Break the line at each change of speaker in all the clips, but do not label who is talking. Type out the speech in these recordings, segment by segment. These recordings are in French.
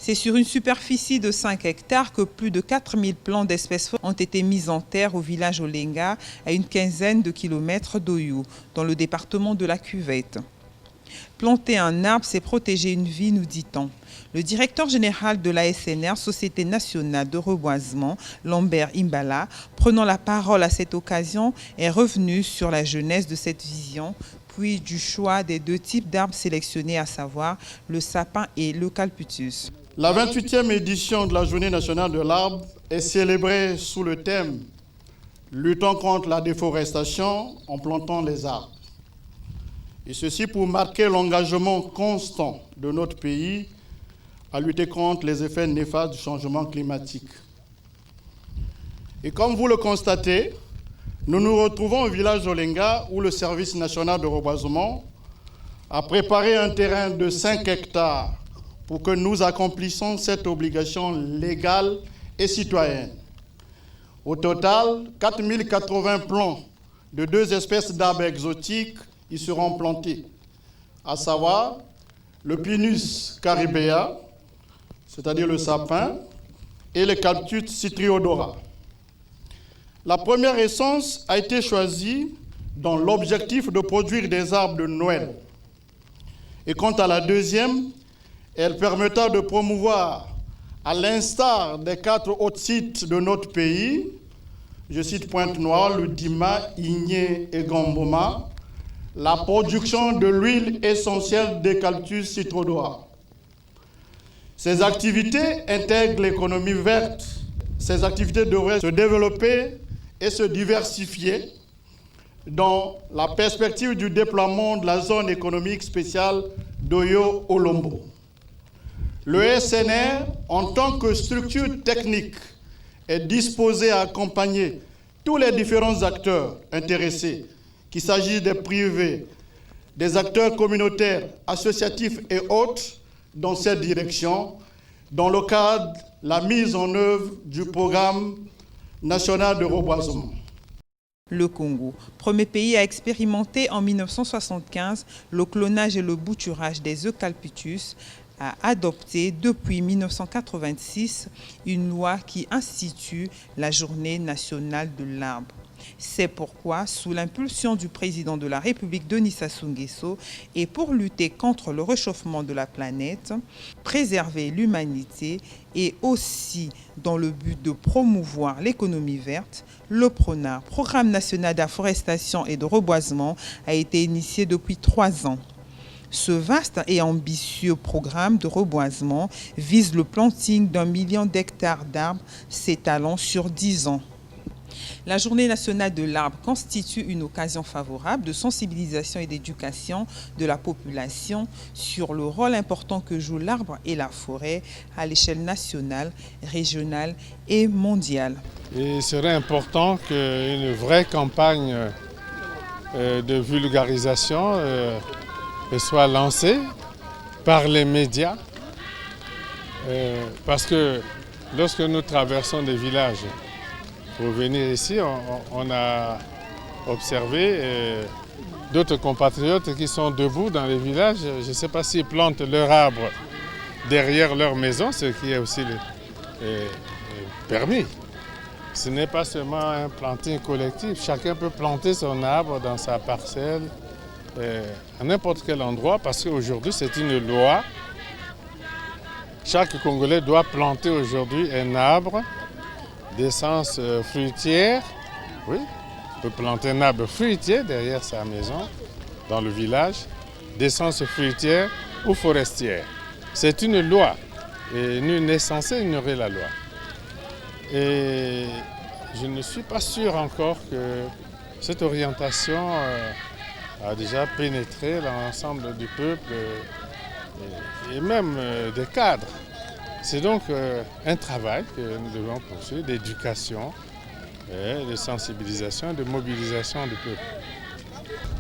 C'est sur une superficie de 5 hectares que plus de 4000 plants d'espèces ont été mis en terre au village Olenga, à une quinzaine de kilomètres d'Oyo, dans le département de la Cuvette. Planter un arbre, c'est protéger une vie, nous dit-on. Le directeur général de la SNR, Société nationale de reboisement, Lambert Imbala, prenant la parole à cette occasion, est revenu sur la jeunesse de cette vision, puis du choix des deux types d'arbres sélectionnés, à savoir le sapin et l'eucalyptus.
La 28e édition de la Journée nationale de l'arbre est célébrée sous le thème « Luttons contre la déforestation en plantant les arbres ». Et ceci pour marquer l'engagement constant de notre pays à lutter contre les effets néfastes du changement climatique. Et comme vous le constatez, nous nous retrouvons au village d'Olenga où le service national de reboisement a préparé un terrain de 5 hectares pour que nous accomplissions cette obligation légale et citoyenne. Au total, 4080 plants de 2 espèces d'arbres exotiques y seront plantés, à savoir le Pinus caribea, c'est-à-dire le sapin, et l'Eucalyptus citriodora. La première essence a été choisie dans l'objectif de produire des arbres de Noël. Et quant à la deuxième, elle permettra de promouvoir, à l'instar des 4 autres sites de notre pays, je cite Pointe-Noire, le Dima, Igné et Gamboma, la production de l'huile essentielle d'Eucalyptus citriodora. Ces activités intègrent l'économie verte. Ces activités devraient se développer et se diversifier dans la perspective du déploiement de la zone économique spéciale d'Oyo-Olombo. Le SNR, en tant que structure technique, est disposé à accompagner tous les différents acteurs intéressés, qu'il s'agisse des privés, des acteurs communautaires, associatifs et autres, dans cette direction, dans le cadre de la mise en œuvre du programme national de reboisement.
Le Congo, premier pays à expérimenter en 1975 le clonage et le bouturage des eucalyptus, a adopté depuis 1986 une loi qui institue la Journée nationale de l'arbre. C'est pourquoi, sous l'impulsion du président de la République Denis Sassou Nguesso, et pour lutter contre le réchauffement de la planète, préserver l'humanité et aussi dans le but de promouvoir l'économie verte, le PRONAR, Programme national d'afforestation et de reboisement, a été initié depuis 3 ans. Ce vaste et ambitieux programme de reboisement vise le planting d'1 million d'hectares d'arbres s'étalant sur 10 ans. La Journée nationale de l'arbre constitue une occasion favorable de sensibilisation et d'éducation de la population sur le rôle important que jouent l'arbre et la forêt à l'échelle nationale, régionale et mondiale.
Il serait important qu'une vraie campagne de vulgarisation soit lancée par les médias, parce que lorsque nous traversons des villages, pour venir ici, on a observé d'autres compatriotes qui sont debout dans les villages. Je ne sais pas s'ils plantent leur arbre derrière leur maison, ce qui est aussi permis. Ce n'est pas seulement un planting collectif. Chacun peut planter son arbre dans sa parcelle, à n'importe quel endroit, parce qu'aujourd'hui, c'est une loi. Chaque Congolais doit planter aujourd'hui un arbre d'essence fruitière. Oui, il peut planter un arbre fruitier derrière sa maison, dans le village, d'essence fruitière ou forestière. C'est une loi et nul n'est censé ignorer la loi. Et je ne suis pas sûr encore que cette orientation a déjà pénétré l'ensemble du peuple et même des cadres. C'est donc un travail que nous devons poursuivre d'éducation, de sensibilisation, de mobilisation du peuple.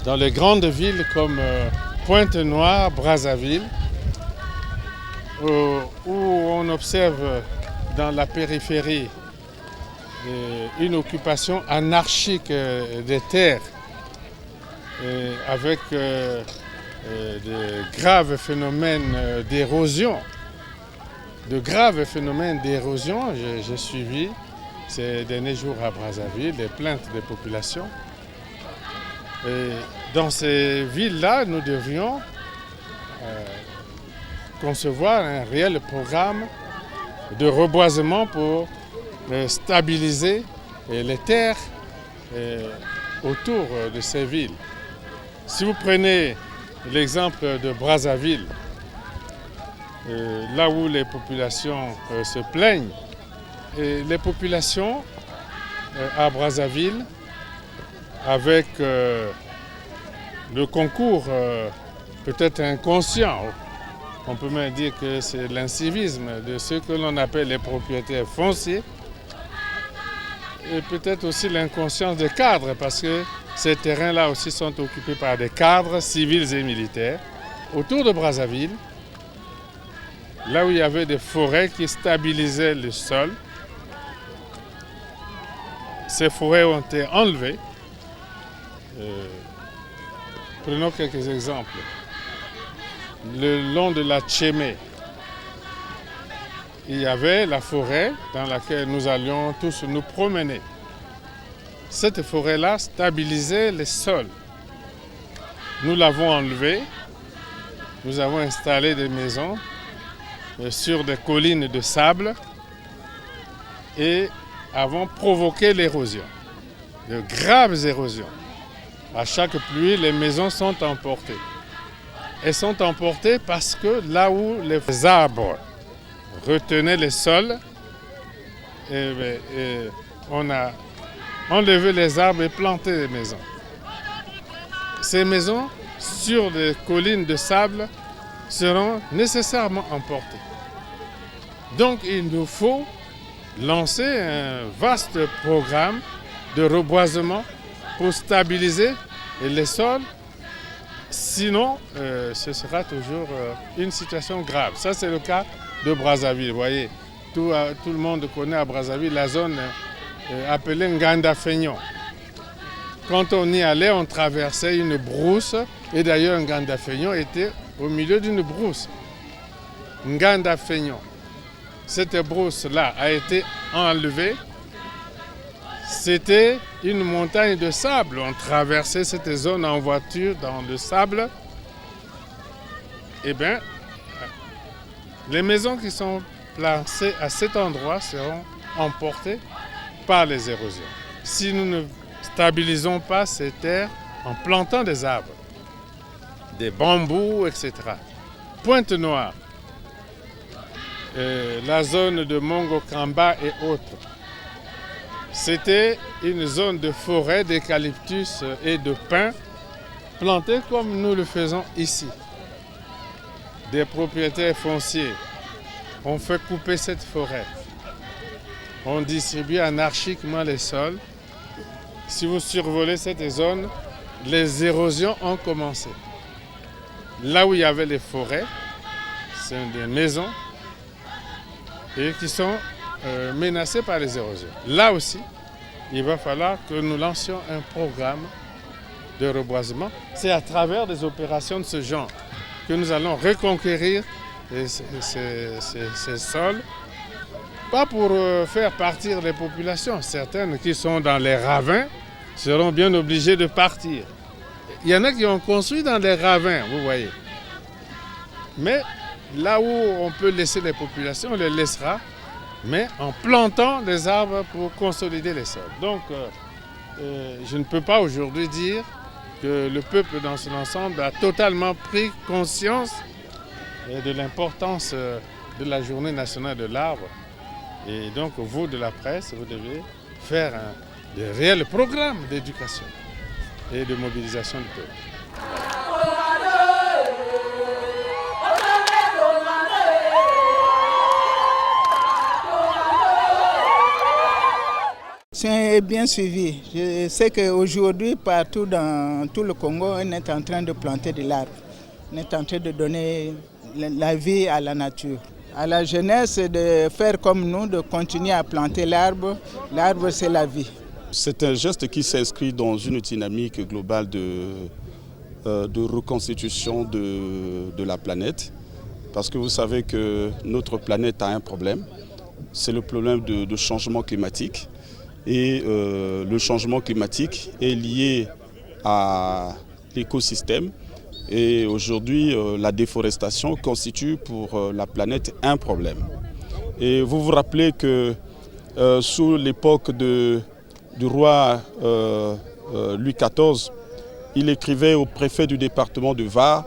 Dans les grandes villes comme Pointe-Noire, Brazzaville, où on observe dans la périphérie une occupation anarchique des terres, avec de graves phénomènes d'érosion, de graves phénomènes d'érosion. J'ai suivi ces derniers jours à Brazzaville les plaintes des populations. Et dans ces villes-là, nous devrions concevoir un réel programme de reboisement pour stabiliser les terres autour de ces villes. Si vous prenez l'exemple de Brazzaville, là où les populations se plaignent, et les populations à Brazzaville, avec le concours peut-être inconscient, on peut même dire que c'est l'incivisme de ceux que l'on appelle les propriétaires fonciers, et peut-être aussi l'inconscience des cadres, parce que ces terrains-là aussi sont occupés par des cadres civils et militaires. Autour de Brazzaville, là où il y avait des forêts qui stabilisaient le sol, ces forêts ont été enlevées. Prenons quelques exemples. Le long de la Tchémé, il y avait la forêt dans laquelle nous allions tous nous promener. Cette forêt-là stabilisait les sols. Nous l'avons enlevée. Nous avons installé des maisons sur des collines de sable et avons provoqué l'érosion, de graves érosions. À chaque pluie, les maisons sont emportées. Elles sont emportées parce que là où les arbres retenaient les sols, on a enlevé les arbres et planté les maisons. Ces maisons, sur des collines de sable, seront nécessairement emportées. Donc il nous faut lancer un vaste programme de reboisement pour stabiliser les sols. Sinon, ce sera toujours une situation grave. Ça, c'est le cas de Brazzaville. Vous voyez, tout le monde connaît à Brazzaville la zone appelée Nganda-Feignon. Quand on y allait, on traversait une brousse. Et d'ailleurs, Nganda-Feignon était au milieu d'une brousse. Nganda-Feignon. Cette brousse-là a été enlevée. C'était une montagne de sable. On traversait cette zone en voiture dans le sable. Eh bien, les maisons qui sont placées à cet endroit seront emportées par les érosions. Si nous ne stabilisons pas ces terres en plantant des arbres, des bambous, etc. Pointe-Noire, la zone de Mongo-Kamba et autres. C'était une zone de forêt d'eucalyptus et de pin plantée comme nous le faisons ici. Des propriétaires fonciers ont fait couper cette forêt. On distribue anarchiquement les sols. Si vous survolez cette zone, les érosions ont commencé. Là où il y avait les forêts, c'est des maisons et qui sont menacées par les érosions. Là aussi, il va falloir que nous lancions un programme de reboisement. C'est à travers des opérations de ce genre que nous allons reconquérir ces sols. Pas pour faire partir les populations. Certaines qui sont dans les ravins seront bien obligées de partir. Il y en a qui ont construit dans les ravins, vous voyez. Mais là où on peut laisser les populations, on les laissera, mais en plantant des arbres pour consolider les sols. Donc, je ne peux pas aujourd'hui dire que le peuple dans son ensemble a totalement pris conscience de l'importance de la Journée nationale de l'arbre. Et donc, vous, de la presse, vous devez faire de réels programmes d'éducation et de mobilisation du peuple.
C'est bien suivi. Je sais qu'aujourd'hui, partout dans tout le Congo, on est en train de planter de l'arbre. On est en train de donner la vie à la nature. À la jeunesse, de faire comme nous, de continuer à planter l'arbre. L'arbre, c'est la vie.
C'est un geste qui s'inscrit dans une dynamique globale de reconstitution de la planète. parce que vous savez que notre planète a un problème. C'est le problème de changement climatique. Et le changement climatique est lié à l'écosystème. Et aujourd'hui, la déforestation constitue pour la planète un problème. Et vous vous rappelez que sous l'époque du roi Louis XIV, il écrivait au préfet du département de Var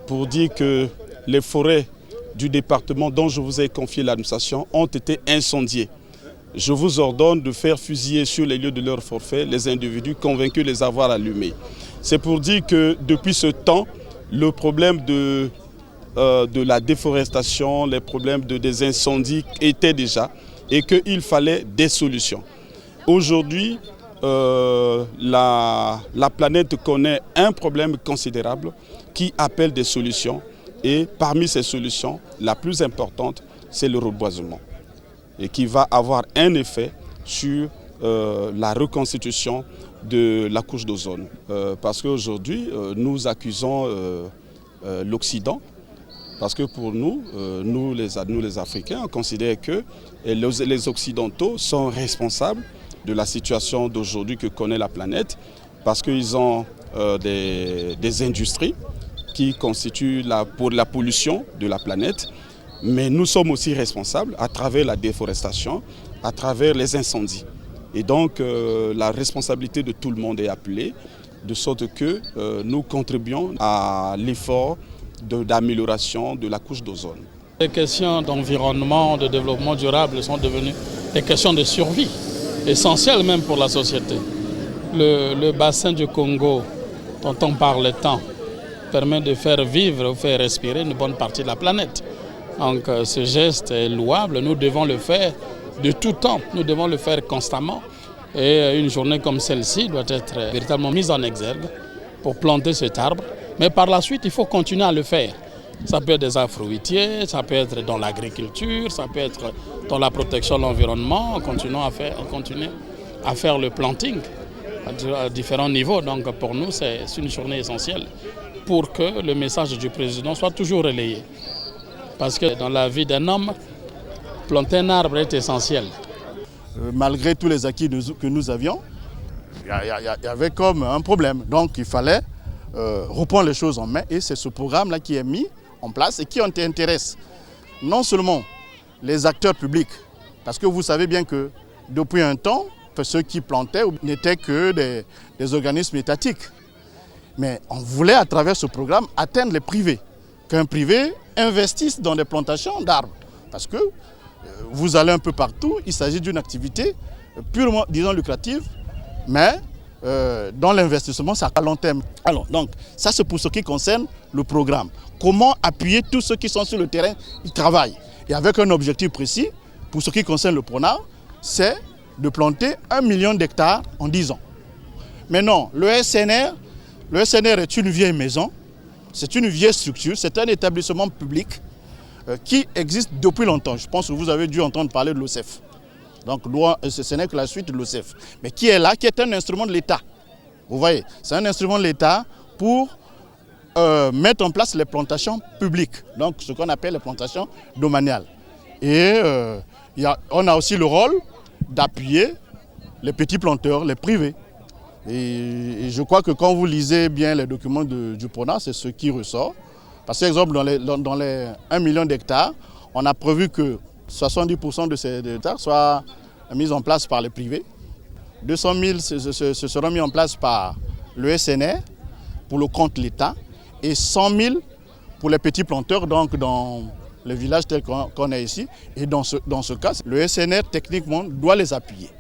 pour dire que les forêts du département dont je vous ai confié l'administration ont été incendiées. Je vous ordonne de faire fusiller sur les lieux de leur forfait les individus convaincus de les avoir allumés. C'est pour dire que depuis ce temps, le problème de la déforestation, les problèmes des incendies étaient déjà et qu'il fallait des solutions. Aujourd'hui, la planète connaît un problème considérable qui appelle des solutions. Et parmi ces solutions, la plus importante, c'est le reboisement. Et qui va avoir un effet sur la reconstitution de la couche d'ozone. Parce qu'aujourd'hui, nous accusons l'Occident. Parce que pour nous, nous les Africains, on considère que les Occidentaux sont responsables de la situation d'aujourd'hui que connaît la planète. Parce qu'ils ont des industries qui constituent pour la pollution de la planète. Mais nous sommes aussi responsables à travers la déforestation, à travers les incendies. Et donc la responsabilité de tout le monde est appelée, de sorte que nous contribuons à l'effort d'amélioration de la couche d'ozone.
Les questions d'environnement, de développement durable sont devenues des questions de survie, essentielles même pour la société. Le bassin du Congo, dont on parle tant, permet de faire vivre, de faire respirer une bonne partie de la planète. Donc ce geste est louable, nous devons le faire de tout temps, nous devons le faire constamment. Et une journée comme celle-ci doit être véritablement mise en exergue pour planter cet arbre. Mais par la suite, il faut continuer à le faire. Ça peut être des arbres fruitiers, ça peut être dans l'agriculture, ça peut être dans la protection de l'environnement, en continuant à faire le planting à différents niveaux. Donc pour nous, c'est une journée essentielle pour que le message du président soit toujours relayé. Parce que dans la vie d'un homme, planter un arbre est essentiel.
Malgré tous les acquis que nous avions, il y avait comme un problème. Donc il fallait reprendre les choses en main et c'est ce programme-là qui est mis en place et qui intéresse non seulement les acteurs publics, parce que vous savez bien que depuis un temps, ceux qui plantaient n'étaient que des organismes étatiques. Mais on voulait à travers ce programme atteindre les privés, qu'un privé investisse dans des plantations d'arbres. Parce que vous allez un peu partout, il s'agit d'une activité purement, disons, lucrative, mais dans l'investissement, c'est à long terme. Alors, donc, ça c'est pour ce qui concerne le programme. Comment appuyer tous ceux qui sont sur le terrain, ils travaillent. Et avec un objectif précis, pour ce qui concerne le PRONAR, c'est de planter 1 million d'hectares en 10 ans. Mais non, le SNR est une vieille maison, c'est une vieille structure, c'est un établissement public qui existe depuis longtemps. Je pense que vous avez dû entendre parler de l'OCEF. Donc ce n'est que la suite de l'OCEF. Mais qui est là, qui est un instrument de l'État. Vous voyez, c'est un instrument de l'État pour mettre en place les plantations publiques. Donc ce qu'on appelle les plantations domaniales. Et on a aussi le rôle d'appuyer les petits planteurs, les privés. Et je crois que quand vous lisez bien les documents du PRONAR, c'est ce qui ressort. Parce que, par exemple, dans les 1 million d'hectares, on a prévu que 70% de ces hectares soient mis en place par les privés. 200 000 se seront mis en place par le SNR pour le compte de l'État et 100 000 pour les petits planteurs, donc dans les villages tels qu'on est ici. Et dans ce cas, le SNR, techniquement, doit les appuyer.